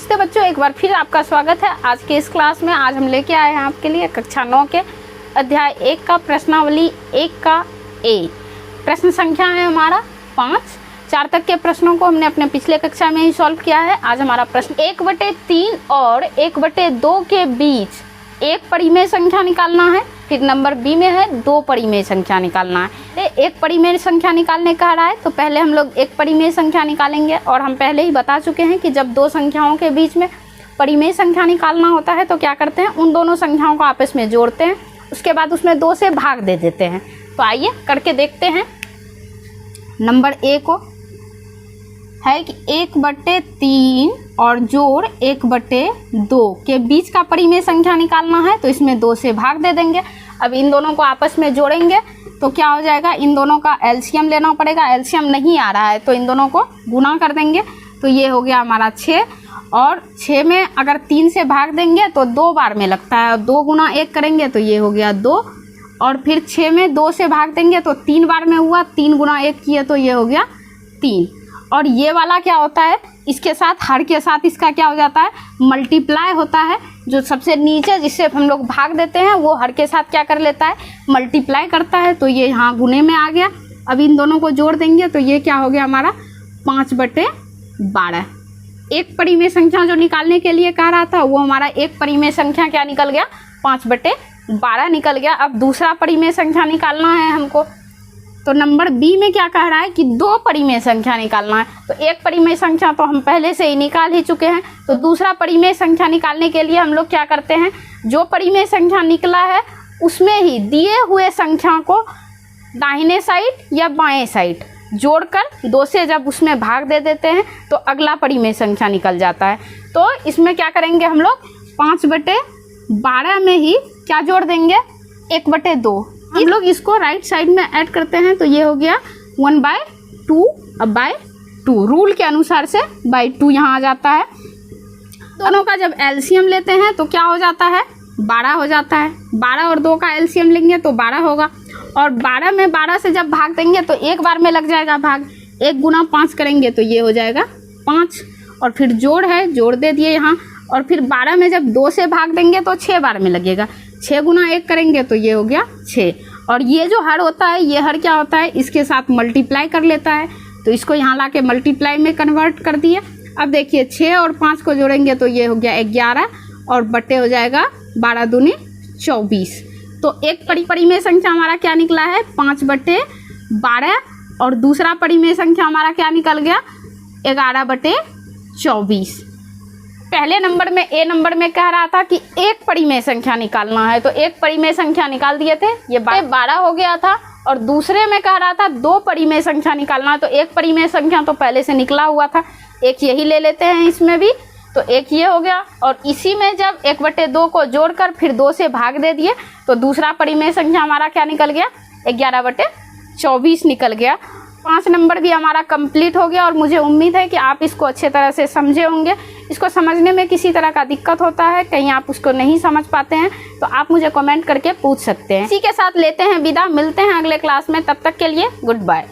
नमस्ते बच्चों, एक बार फिर आपका स्वागत है आज के इस क्लास में। आज हम लेके आए हैं आपके लिए कक्षा 9 के अध्याय 1 का प्रश्नावली 1 का ए। प्रश्न संख्या है हमारा 5। 4 तक के प्रश्नों को हमने अपने पिछले कक्षा में ही सॉल्व किया है। आज हमारा प्रश्न 1/3 और 1/2 के बीच एक परिमेय संख्या निकालना है। फिर नंबर बी में है 2 परिमेय संख्या निकालना है। एक परिमेय संख्या निकालने कह रहा है तो पहले हम लोग एक परिमेय संख्या निकालेंगे। और हम पहले ही बता चुके हैं कि जब 2 संख्याओं के बीच में परिमेय संख्या निकालना होता है तो क्या करते हैं, उन दोनों संख्याओं को आपस में जोड़ते हैं, उसके बाद उसमें 2 से भाग दे देते हैं। तो आइए करके देखते हैं। नंबर ए को है कि 1/3 और जोड़ 1/2 के बीच का परिमेय संख्या निकालना है, तो इसमें 2 से भाग दे देंगे। अब इन दोनों को आपस में जोड़ेंगे तो क्या हो जाएगा, इन दोनों का एलसीएम लेना पड़ेगा। एलसीएम नहीं आ रहा है तो इन दोनों को गुना कर देंगे। तो ये हो गया हमारा 6। और 6 में अगर 3 से भाग देंगे तो 2 बार में लगता है, और 2 गुना 1 करेंगे तो ये हो गया 2। और फिर 6 में 2 से भाग देंगे तो 3 बार में हुआ, 3 गुना 1 किए तो ये हो गया 3। और ये वाला क्या होता है, इसके साथ हर के साथ इसका क्या हो जाता है, मल्टीप्लाई होता है। जो सबसे नीचे जिससे हम लोग भाग देते हैं वो हर के साथ क्या कर लेता है, मल्टीप्लाई करता है। तो ये यहाँ गुने में आ गया। अब इन दोनों को जोड़ देंगे तो ये क्या हो गया हमारा 5/12। एक परिमेय संख्या जो निकालने के लिए कह रहा था वो हमारा एक परिमेय संख्या क्या निकल गया, 5/12 निकल गया। अब दूसरा परिमेय संख्या निकालना है हमको। तो नंबर बी में क्या कह रहा है कि 2 परिमेय संख्या निकालना है। तो एक परिमेय संख्या तो हम पहले से ही निकाल ही चुके हैं। तो दूसरा परिमेय संख्या निकालने के लिए हम लोग क्या करते हैं, जो परिमेय संख्या निकला है उसमें ही दिए हुए संख्या को दाहिने साइड या बाएं साइड जोड़कर 2 से जब उसमें भाग दे देते हैं तो अगला परिमेय संख्या निकल जाता है। तो इसमें क्या करेंगे हम लोग, 5/12 में ही क्या जोड़ देंगे, 1/2। हम लोग इसको राइट साइड में ऐड करते हैं तो ये हो गया 1/2। अब बाय 2 रूल के अनुसार से बाय 2 यहाँ आ जाता है। दोनों का जब एलसीएम लेते हैं तो क्या हो जाता है, 12 हो जाता है। 12 और 2 का एलसीएम लेंगे तो 12 होगा। और 12 में 12 से जब भाग देंगे तो एक बार में लग जाएगा भाग। 1 गुना 5 करेंगे तो ये हो जाएगा 5। और फिर जोड़ है, जोड़ दे दिए यहाँ। और फिर 12 में जब 2 से भाग देंगे तो 6 बार में लगेगा। 6 गुना 1 करेंगे तो ये हो गया 6। और ये जो हर होता है, ये हर क्या होता है, इसके साथ मल्टीप्लाई कर लेता है। तो इसको यहाँ ला के मल्टीप्लाई में कन्वर्ट कर दिए। अब देखिए 6 और 5 को जोड़ेंगे तो ये हो गया 11 और बट्टे हो जाएगा 12 दूनी 24। तो एक परिमेय संख्या हमारा क्या निकला है, 5/12। और दूसरा परिमेय संख्या हमारा क्या निकल गया, 11/24। पहले नंबर में ए नंबर में कह रहा था कि एक परिमेय संख्या निकालना है, तो एक परिमेय संख्या निकाल दिए थे, ये 12 हो गया था। और दूसरे में कह रहा था 2 परिमेय संख्या निकालना है, तो एक परिमेय संख्या तो पहले से निकला हुआ था, एक यही ले लेते हैं इसमें भी। तो एक ये हो गया। और इसी में जब 1/2 को जोड़कर फिर 2 से भाग दे दिए तो दूसरा परिमेय संख्या हमारा क्या निकल गया, 11/24 निकल गया। 5 नंबर भी हमारा कंप्लीट हो गया। और मुझे उम्मीद है कि आप इसको अच्छे तरह से समझे होंगे। इसको समझने में किसी तरह का दिक्कत होता है, कहीं आप उसको नहीं समझ पाते हैं तो आप मुझे कमेंट करके पूछ सकते हैं। इसी के साथ लेते हैं विदा, मिलते हैं अगले क्लास में। तब तक के लिए गुड बाय।